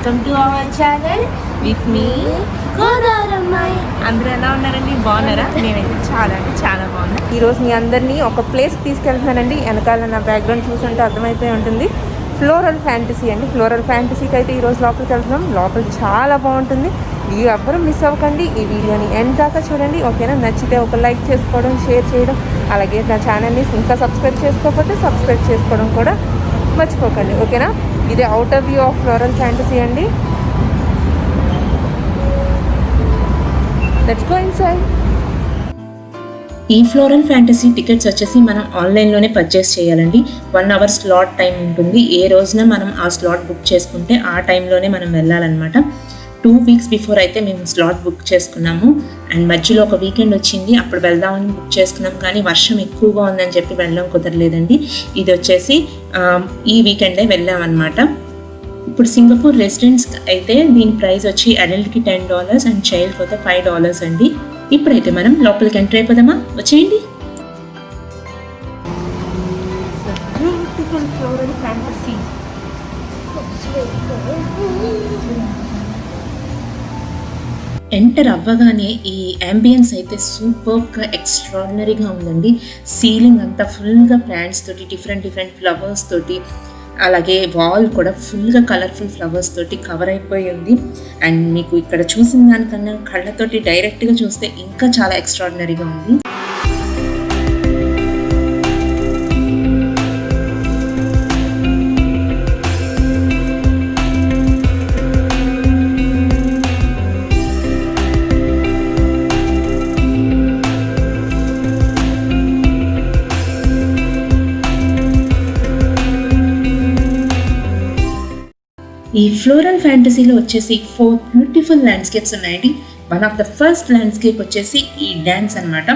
Welcome to our channel with me గోదావరమ్మాయి. అందరూ ఎలా ఉన్నారండి? బాగున్నారా? నేనైతే చాలా బాగున్నాను. ఈరోజు మీ అందరినీ ఒక ప్లేస్ తీసుకెళ్తున్నానండి. వెనకాల నా బ్యాక్గ్రౌండ్ చూసుంటే అర్థమైపోయి ఉంటుంది. ఫ్లోరల్ ఫ్యాంటసీ అండి. ఫ్లోరల్ ఫ్యాంటసీకి అయితే ఈరోజు లోపలికి వెళ్తున్నాం. లోపల చాలా బాగుంటుంది. ఈ ఎవ్వరూ మిస్ అవ్వకండి. ఈ వీడియోని ఎండ్ దాకా చూడండి, ఓకేనా? నచ్చితే ఒక లైక్ చేసుకోవడం, షేర్ చేయడం, అలాగే నా ఛానల్ని ఇంకా సబ్స్క్రైబ్ చేసుకోకపోతే సబ్స్క్రైబ్ చేసుకోవడం కూడా మర్చిపోకండి, ఓకేనా? ఇది outer view of floral fantasy అండి. Let's go inside. ఈ ఫ్లోరల్ ఫ్యాంటసీ టికెట్స్ వచ్చేసి మనం ఆన్లైన్లోనే పర్చేస్ చేయాలండి. 1 అవర్ స్లాట్ టైం ఉంటుంది. ఏ రోజున మనం ఆ స్లాట్ బుక్ చేసుకుంటే ఆ టైంలోనే మనం వెళ్ళాలన్నమాట. 2 వీక్స్ బిఫోర్ అయితే మేము స్లాట్ బుక్ చేసుకున్నాము. అండ్ మధ్యలో ఒక వీకెండ్ వచ్చింది, అప్పుడు వెళ్దామని బుక్ చేసుకున్నాం. కానీ వర్షం ఎక్కువగా ఉందని చెప్పి వెళ్ళడం కుదరలేదండి. ఇది వచ్చేసి ఈ వీకెండే వెళ్ళామన్నమాట. ఇప్పుడు సింగపూర్ రెసిడెంట్స్ అయితే దీని ప్రైస్ వచ్చి అడల్ట్కి $10 అండ్ చైల్డ్కి అయితే $5 అండి. ఇప్పుడైతే మనం లోపలికి ఎంటర్ అయిపోదామా? వచ్చేయండి. Beautiful floral fantasy. ఎంటర్ అవ్వగానే ఈ అంబియన్స్ అయితే సూపర్గా ఎక్స్ట్రాడినరీగా ఉందండి. సీలింగ్ అంతా ఫుల్గా ప్లాంట్స్ తోటి, డిఫరెంట్ ఫ్లవర్స్ తోటి, అలాగే వాల్ కూడా ఫుల్గా కలర్ఫుల్ ఫ్లవర్స్ తోటి కవర్ అయిపోయి ఉంది. అండ్ మీకు ఇక్కడ చూసిన దానికన్నా కళ్ళతోటి డైరెక్ట్గా చూస్తే ఇంకా చాలా ఎక్స్ట్రాడినరీగా ఉంది. ఈ ఫ్లోరల్ ఫ్యాంటసీలో వచ్చేసి 4 బ్యూటిఫుల్ ల్యాండ్స్కేప్స్ ఉన్నాయండి. One of the first landscape వచ్చేసి ఈ డ్యాన్స్ అనమాట.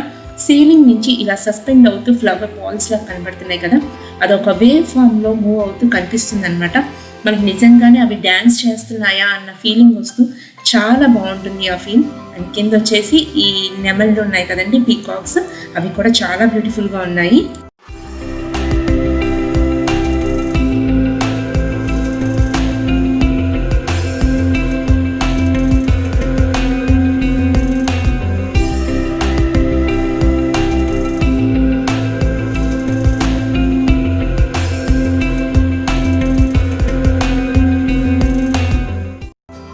సీలింగ్ నుంచి ఇలా సస్పెండ్ అవుతూ ఫ్లవర్ బాల్స్ లా కనబడుతున్నాయి కదా, అదొక వేవ్ ఫామ్లో మూవ్ అవుతూ కనిపిస్తుంది అనమాట. మనకి నిజంగానే అవి డ్యాన్స్ చేస్తున్నాయా అన్న ఫీలింగ్ వస్తూ చాలా బాగుంటుంది ఆ ఫీల్. అండ్ కింద వచ్చేసి ఈ నెమళ్ళు ఉన్నాయి కదండి, పీకాక్స్, అవి కూడా చాలా బ్యూటిఫుల్గా ఉన్నాయి.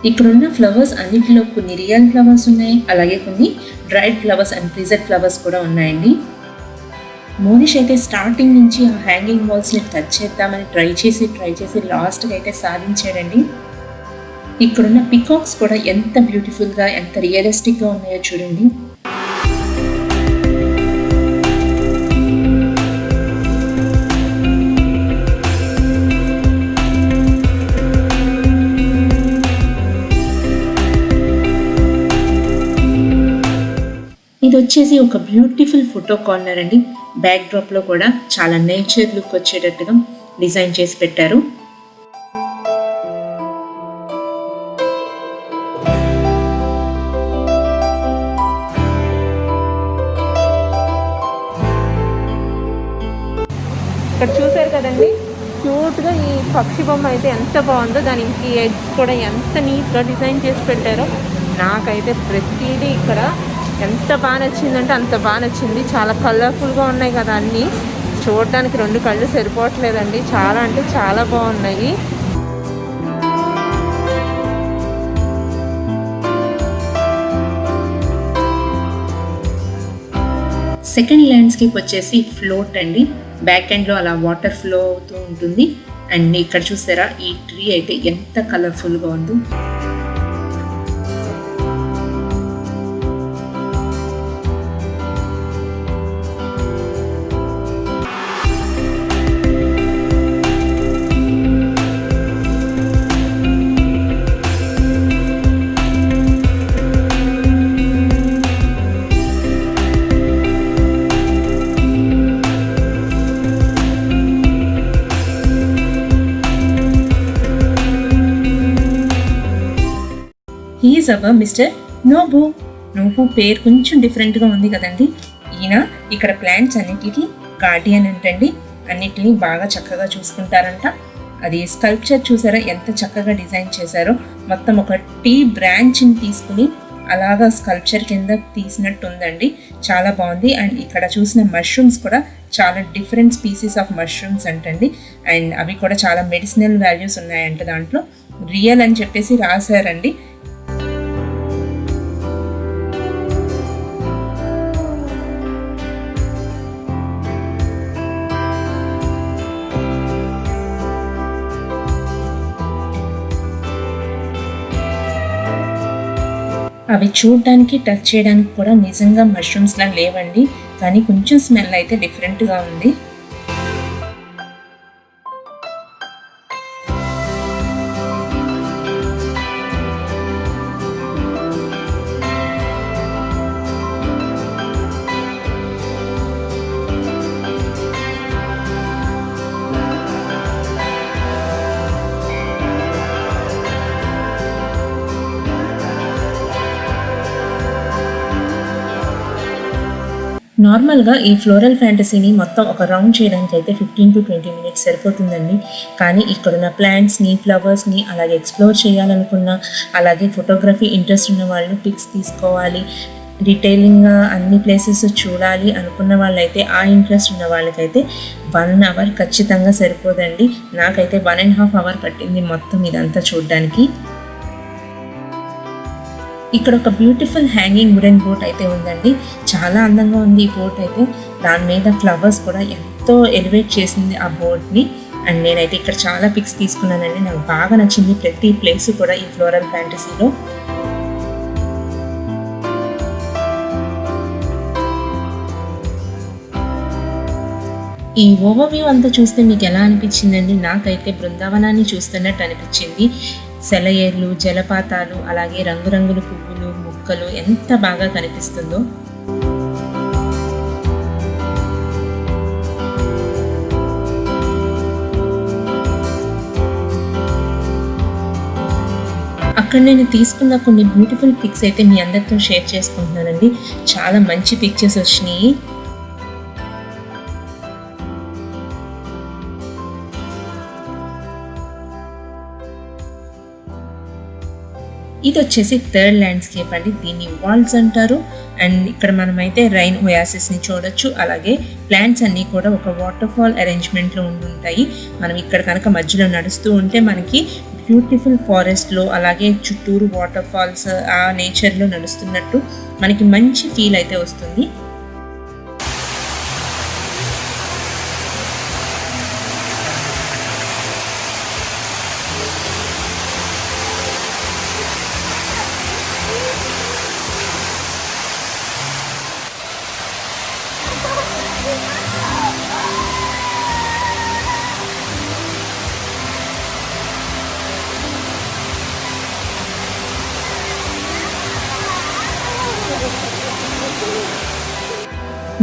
ఇక్కడున్న ఫ్లవర్స్ అన్నిటిలో కొన్ని రియల్ ఫ్లవర్స్ ఉన్నాయి, అలాగే కొన్ని dried flowers and preserve flowers కూడా ఉన్నాయండి. మోనిష్ అయితే స్టార్టింగ్ నుంచి ఆ హ్యాంగింగ్ వాల్స్ని టచ్ చేద్దామని ట్రై చేసి లాస్ట్గా అయితే సాధించాడండి. ఇక్కడున్న పికాక్స్ కూడా ఎంత బ్యూటిఫుల్గా, ఎంత రియలిస్టిక్గా ఉన్నాయో చూడండి. ఇది వచ్చేసి ఒక బ్యూటిఫుల్ ఫోటో కార్నర్ అండి. బ్యాక్ డ్రాప్లో కూడా చాలా నేచర్ లుక్ వచ్చేటట్టుగా డిజైన్ చేసి పెట్టారు. ఇక్కడ చూసారు కదండి, క్యూట్గా ఈ పక్షి బొమ్మ అయితే ఎంత బాగుందో, దానికి ఎగ్స్ కూడా ఎంత నీట్గా డిజైన్ చేసి పెట్టారో. నాకైతే ప్రతిదీ ఇక్కడ ఎంత బాగా నచ్చిందంటే అంత బాగా నచ్చింది. చాలా కలర్ఫుల్గా ఉన్నాయి కదా అన్నీ. చూడడానికి 2 కళ్ళు సరిపోవట్లేదండి, చాలా అంటే చాలా బాగున్నాయి. సెకండ్ ల్యాండ్స్కేప్ వచ్చేసి ఫ్లోట్ అండి. బ్యాక్ ఎండ్లో అలా వాటర్ ఫ్లో అవుతూ ఉంటుంది. అండ్ ఇక్కడ చూసారా, ఈ ట్రీ అయితే ఎంత కలర్ఫుల్గా ఉందో. He is our mister Nobu. Nobu పేరు కొంచెం డిఫరెంట్గా ఉంది కదండి. ఈయన ఇక్కడ ప్లాంట్స్ అన్నిటికీ గార్డియన్ అంటండి. అన్నిటిని బాగా చక్కగా చూసుకుంటారంట. అది స్కల్ప్చర్ చూసారా ఎంత చక్కగా డిజైన్ చేశారో. మొత్తం ఒక టీ బ్రాంచ్ని తీసుకుని అలాగా స్కల్ప్చర్ కింద తీసినట్టు ఉందండి. చాలా బాగుంది. అండ్ ఇక్కడ చూసిన మష్రూమ్స్ కూడా చాలా డిఫరెంట్ స్పీసీస్ ఆఫ్ మష్రూమ్స్ అంటండి. అండ్ అవి కూడా చాలా మెడిసినల్ వాల్యూస్ ఉన్నాయంట. దాంట్లో రియల్ అని చెప్పేసి రాశారండి. అవి చూడడానికి టచ్ చేయడానికి కూడా నిజంగా మష్రూమ్స్లా లేవండి, కానీ కొంచెం స్మెల్ అయితే డిఫరెంట్గా ఉంది. నార్మల్గా ఈ ఫ్లోరల్ ఫ్యాంటసీని మొత్తం ఒక రౌండ్ చేయడానికి అయితే 15 to 20 minutes సరిపోతుందండి. కానీ ఇక్కడున్న ప్లాంట్స్ని, ఫ్లవర్స్ని అలాగే ఎక్స్ప్లోర్ చేయాలనుకున్న, అలాగే ఫోటోగ్రఫీ ఇంట్రెస్ట్ ఉన్న వాళ్ళు పిక్స్ తీసుకోవాలి, డీటెయిలింగ్గా అన్ని ప్లేసెస్ చూడాలి అనుకున్న వాళ్ళైతే, ఆ ఇంట్రెస్ట్ ఉన్న వాళ్ళకైతే 1 hour ఖచ్చితంగా సరిపోదండి. నాకైతే 1.5 hours పట్టింది మొత్తం ఇదంతా చూడడానికి. ఇక్కడ ఒక బ్యూటిఫుల్ హ్యాంగింగ్ వుడెన్ బోట్ అయితే ఉందండి. చాలా అందంగా ఉంది ఈ బోట్ అయితే. దాని మీద ఫ్లవర్స్ కూడా ఎంతో ఎలివేట్ చేసింది ఆ బోట్ని. అండ్ నేనైతే ఇక్కడ చాలా పిక్స్ తీసుకున్నానండి. నాకు బాగా నచ్చింది ప్రతి ప్లేస్ కూడా ఈ ఫ్లోరల్ ఫ్యాంటసీలో. ఈ ఓవర్వ్యూ అంతా చూస్తే మీకు ఎలా అనిపించిందండి? నాకైతే బృందావనాన్ని చూస్తున్నట్టు అనిపించింది. సెలయేర్లు, జలపాతాలు, అలాగే రంగురంగుల పువ్వులు, మొక్కలు ఎంత బాగా కనిపిస్తుందో. అక్కడ నేను తీసుకున్న కొన్ని బ్యూటిఫుల్ పిక్స్ అయితే మీ అందరితో షేర్ చేసుకుంటున్నానండి. చాలా మంచి పిక్చర్స్ వచ్చినాయి. ఇది వచ్చేసి థర్డ్ ల్యాండ్స్కేప్ అండి. దీన్ని వాల్స్ అంటారు. అండ్ ఇక్కడ మనమైతే రైన్ ఒయాసిస్ని చూడొచ్చు. అలాగే ప్లాంట్స్ అన్నీ కూడా ఒక వాటర్ ఫాల్ అరేంజ్మెంట్లో ఉండుంటాయి. మనం ఇక్కడ కనుక మధ్యలో నడుస్తూ ఉంటే మనకి బ్యూటిఫుల్ ఫారెస్ట్లో, అలాగే చుట్టూరు వాటర్ ఫాల్స్, ఆ నేచర్లో నడుస్తున్నట్టు మనకి మంచి ఫీల్ అయితే వస్తుంది.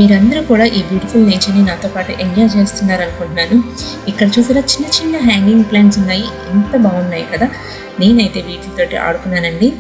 మీరందరూ కూడా ఈ బ్యూటిఫుల్ నేచర్ని నాతో పాటు ఎంజాయ్ చేస్తున్నారు అనుకుంటున్నాను. ఇక్కడ చూసారా చిన్న చిన్న హ్యాంగింగ్ ప్లాంట్స్ ఉన్నాయి, ఎంత బాగున్నాయి కదా. నేనైతే వీటితోటి ఆడుకున్నానండి.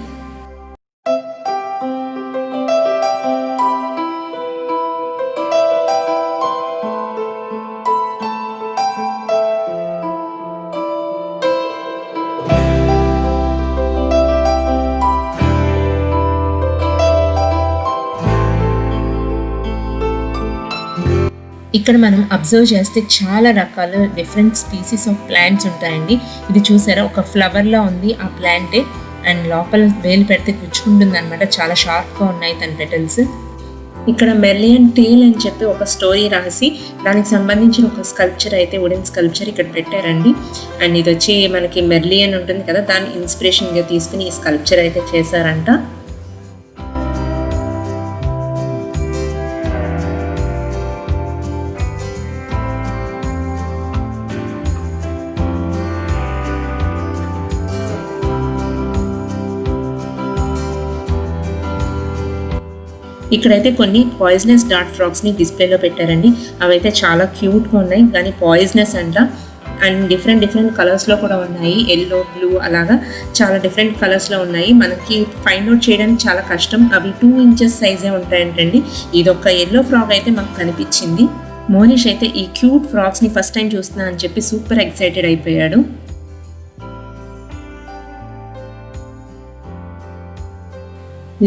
ఇక్కడ మనం అబ్జర్వ్ చేస్తే చాలా రకాల డిఫరెంట్ స్పీసీస్ ఆఫ్ ప్లాంట్స్ ఉంటాయండి. ఇది చూసారా ఒక ఫ్లవర్లా ఉంది ఆ ప్లాంటే. అండ్ లోపల వేలు పెడితే గుచ్చుకుంటుంది అనమాట. చాలా షార్ప్గా ఉన్నాయి తన పెటల్స్. ఇక్కడ మెర్లియన్ టేల్ అని చెప్పి ఒక స్టోరీ రాసి దానికి సంబంధించిన ఒక స్కల్ప్చర్ అయితే, వుడెన్ స్కల్ప్చర్ ఇక్కడ పెట్టారండి. అండ్ ఇది వచ్చి మనకి మెర్లియన్ ఉంటుంది కదా, దాన్ని ఇన్స్పిరేషన్గా తీసుకుని ఈ స్కల్ప్చర్ అయితే చేశారంట. ఇక్కడైతే కొన్ని పాయిజనస్ డార్ట్ ఫ్రాక్స్ని డిస్ప్లేలో పెట్టారండి. అవైతే చాలా క్యూట్గా ఉన్నాయి, కానీ పాయిజనస్ అంట. అండ్ డిఫరెంట్ కలర్స్లో కూడా ఉన్నాయి. ఎల్లో, బ్లూ అలాగా చాలా డిఫరెంట్ కలర్స్లో ఉన్నాయి. మనకి ఫైండ్ అవుట్ చేయడానికి చాలా కష్టం. అవి 2 inches సైజే ఉంటాయంటండి. ఇదొక ఎల్లో ఫ్రాక్ అయితే మాకు కనిపించింది. మోనిష్ అయితే ఈ క్యూట్ ఫ్రాక్స్ని ఫస్ట్ టైం చూస్తున్నా అని చెప్పి సూపర్ ఎక్సైటెడ్ అయిపోయాడు.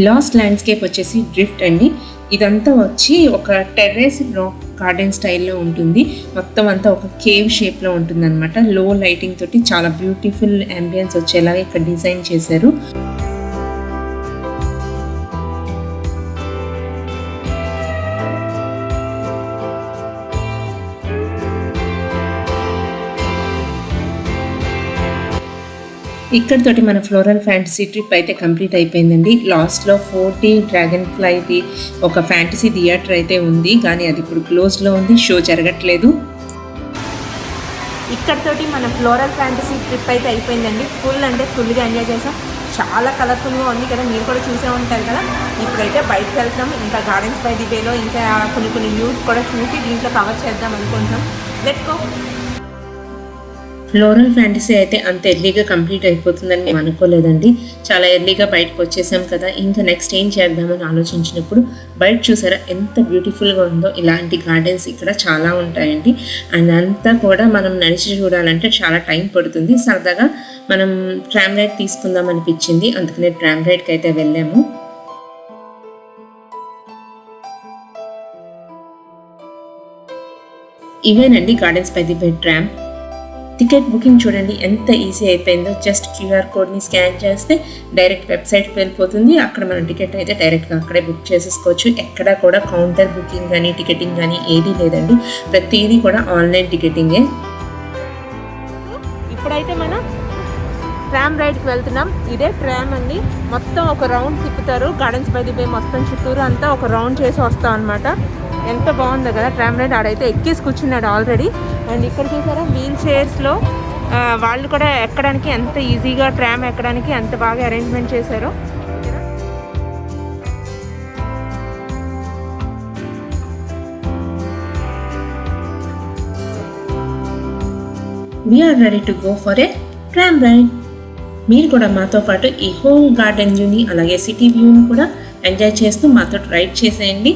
లాస్ట్ ల్యాండ్స్కేప్ వచ్చేసి డ్రిఫ్ట్ అండి. ఇదంతా వచ్చి ఒక టెర్రస్ రాక్ గార్డెన్ స్టైల్లో ఉంటుంది. మొత్తం అంతా ఒక కేవ్ షేప్లో ఉంటుంది అనమాట. లో లైటింగ్ తోటి చాలా బ్యూటిఫుల్ అంబియన్స్ వచ్చేలాగా ఇక్కడ డిజైన్ చేశారు. ఇక్కడతోటి మన ఫ్లోరల్ ఫ్యాంటసీ ట్రిప్ అయితే కంప్లీట్ అయిపోయిందండి. లాస్ట్లో 4D డ్రాగన్ ఫ్లైది ఒక ఫ్యాంటసీ థియేటర్ అయితే ఉంది, కానీ అది ఇప్పుడు క్లోజ్లో ఉంది, షో జరగట్లేదు. ఇక్కడతోటి మన ఫ్లోరల్ ఫ్యాంటసీ ట్రిప్ అయితే అయిపోయిందండి. ఫుల్ అంటే ఫుల్గా ఎంజాయ్ చేసాం. చాలా కలర్ఫుల్గా ఉంది కదా, మీరు కూడా చూసే ఉంటారు కదా. ఇప్పుడైతే బయటకు వెళ్తాం, ఇంకా గార్డెన్స్ బై ది వేలో ఇంకా కొన్ని న్యూస్ కూడా చూసి దీంట్లో కవర్ చేద్దాం అనుకుంటున్నాం. Let's go. ఫ్లోరల్ ఫ్యాంటసీ అయితే అంత ఎర్లీగా కంప్లీట్ అయిపోతుందని మేము అనుకోలేదండి. చాలా ఎర్లీగా బయటకు వచ్చేసాం కదా, ఇంకా నెక్స్ట్ ఏం చేద్దామని ఆలోచించినప్పుడు బయట చూసారా ఎంత బ్యూటిఫుల్గా ఉందో. ఇలాంటి గార్డెన్స్ ఇక్కడ చాలా ఉంటాయండి. అండ్ అంతా కూడా మనం నడిచి చూడాలంటే చాలా టైం పడుతుంది. సరదాగా మనం ట్రామ్ రైడ్ తీసుకుందాం అనిపించింది, అందుకనే ట్రామ్ రైడ్కి అయితే వెళ్ళాము. ఇవేనండి Gardens by the Bay tram. Ticket booking చూడండి ఎంత ఈజీ అయిపోయిందో. జస్ట్ QR కోడ్ని స్కాన్ చేస్తే డైరెక్ట్ వెబ్సైట్కి వెళ్ళిపోతుంది. అక్కడ మన టికెట్ అయితే డైరెక్ట్గా అక్కడే బుక్ చేసేసుకోవచ్చు. ఎక్కడా కూడా కౌంటర్ బుకింగ్ కానీ టికెటింగ్ కానీ ఏదీ లేదండి. ప్రతిదీ కూడా ఆన్లైన్ టికెటింగే. ఇప్పుడైతే మనం ట్రామ్ రైడ్కి వెళ్తున్నాం. ఇదే ట్రామ్ అండి. మొత్తం ఒక రౌండ్ తిప్పుతారు. గార్డెన్స్ బై ది బే మొత్తం చుట్టూరు అంతా ఒక రౌండ్ చేసి వస్తాం అనమాట. ఎంత బాగుందో కదా ట్రామ్ రైడ్. ఆడైతే ఎక్కేసి కూర్చున్నాడు ఆల్రెడీ. అండ్ ఇక్కడ చూసారా వీల్ చైర్స్లో వాళ్ళు కూడా ఎక్కడానికి ఎంత ఈజీగా ట్రామ్ ఎక్కడానికి ఎంత బాగా అరేంజ్మెంట్ చేశారో. We are ready to go for a tram ride. మీరు కూడా మాతో పాటు ఈ హోల్ గార్డెన్ వ్యూని అలాగే సిటీ వ్యూని కూడా ఎంజాయ్ చేస్తూ మాతో రైడ్ చేసేయండి.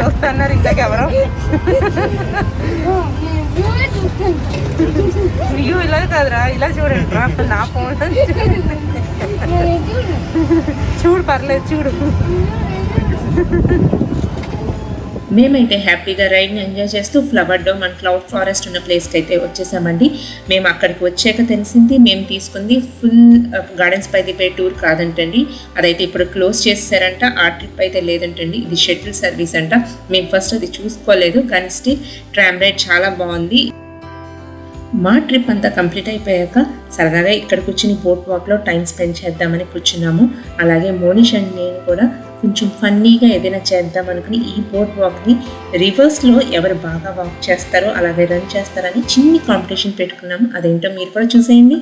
చూస్తున్నారు ఇంతకెవరో. వ్యూ ఇలా కాదురా, ఇలా చూడండి రా. నా ఫోన్ చూడు, పర్లేదు చూడు. మేమైతే హ్యాపీగా రైడ్ని ఎంజాయ్ చేస్తూ flower dome and cloud forest ఉన్న ప్లేస్కి అయితే వచ్చేసామండి. మేము అక్కడికి వచ్చాక తెలిసింది మేము తీసుకుంది full Gardens by the Bay tour కాదంటండి. అదైతే ఇప్పుడు క్లోజ్ చేసేసారంట. ఆ ట్రిప్ అయితే లేదంటండి, ఇది షటిల్ సర్వీస్ అంట. మేము ఫస్ట్ అది చూసుకోలేదు, కానీ స్టిల్ ట్రామ్ రైడ్ చాలా బాగుంది. మా ట్రిప్ అంతా కంప్లీట్ అయిపోయాక సరదాగా ఇక్కడ కూర్చుని బోట్ వాక్లో టైం స్పెండ్ చేద్దామని కూర్చున్నాము. అలాగే మోనిష్ అండ్ నేను కూడా కొంచెం ఫన్నీగా ఏదైనా చేద్దాం అనుకుని ఈ బోట్ వాక్ని రివర్స్లో ఎవరు బాగా వాక్ చేస్తారో అలాగే రన్ చేస్తారని చిన్ని కాంపిటీషన్ పెట్టుకున్నాము. అదేంటో మీరు కూడా చూసేయండి.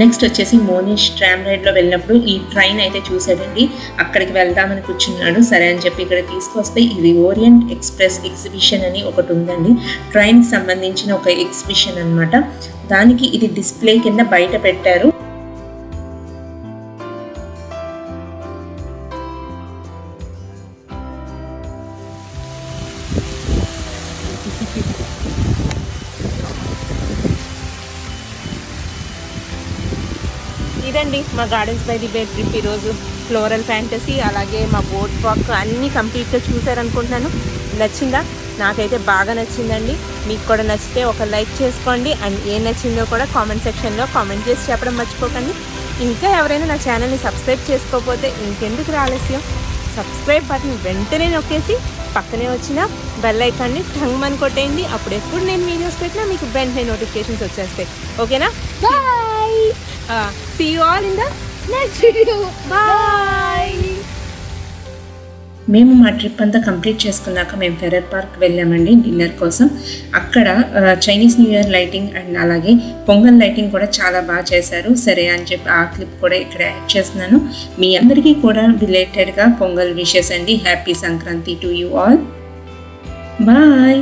నెక్స్ట్ వచ్చేసి మోనిష్ ట్రామ్ రైడ్లో వెళ్ళినప్పుడు ఈ ట్రైన్ అయితే చూసాడండి. అక్కడికి వెళ్దామని కూర్చున్నాడు. సరే అని చెప్పి ఇక్కడ తీసుకొస్తే ఇది ఓరియంట్ ఎక్స్ప్రెస్ ఎగ్జిబిషన్ అని ఒకటి ఉందండి. ట్రైన్కి సంబంధించిన ఒక ఎగ్జిబిషన్ అన్నమాట. దానికి ఇది డిస్ప్లే కింద బయట పెట్టారు. ఇదండి మా gardens by the bay trip ఈరోజు. ఫ్లోరల్ ఫ్యాంటసీ అలాగే మా బోట్ వాక్ అన్నీ కంప్లీట్గా చూసారనుకుంటున్నాను. నచ్చిందా? నాకైతే బాగా నచ్చిందండి. మీకు కూడా నచ్చితే ఒక లైక్ చేసుకోండి. అండ్ ఏం నచ్చిందో కూడా కామెంట్ సెక్షన్లో కామెంట్ చేసి చెప్పడం మర్చిపోకండి. ఇంకా ఎవరైనా నా ఛానల్ని సబ్స్క్రైబ్ చేసుకోకపోతే ఇంకెందుకు ఆలస్యం, సబ్స్క్రైబ్ బటన్ వెంటనే నొక్కేసి పక్కనే వచ్చిన బెల్ ఐకాన్ని టంగ్మని కొట్టేయండి. అప్పుడు ఎప్పుడు నేను వీడియోస్ పెట్టినా మీకు వెంటనే నోటిఫికేషన్స్ వచ్చేస్తాయి. ఓకేనా? Bye. See you all in the next video. Bye. మేము మా ట్రిప్ అంతా కంప్లీట్ చేసుకున్నాక మేము ఫెరర్ పార్క్ వెళ్ళామండి డిన్నర్ కోసం. అక్కడ Chinese new year lighting and అలాగే పొంగల్ లైటింగ్ కూడా చాలా బాగా చేశారు. సరే అని చెప్పి ఆ క్లిప్ కూడా ఇక్కడ యాడ్ చేస్తున్నాను. మీ అందరికీ కూడా రిలేటెడ్గా పొంగల్ విషెస్ అండి. Happy Sankranti to you all. Bye.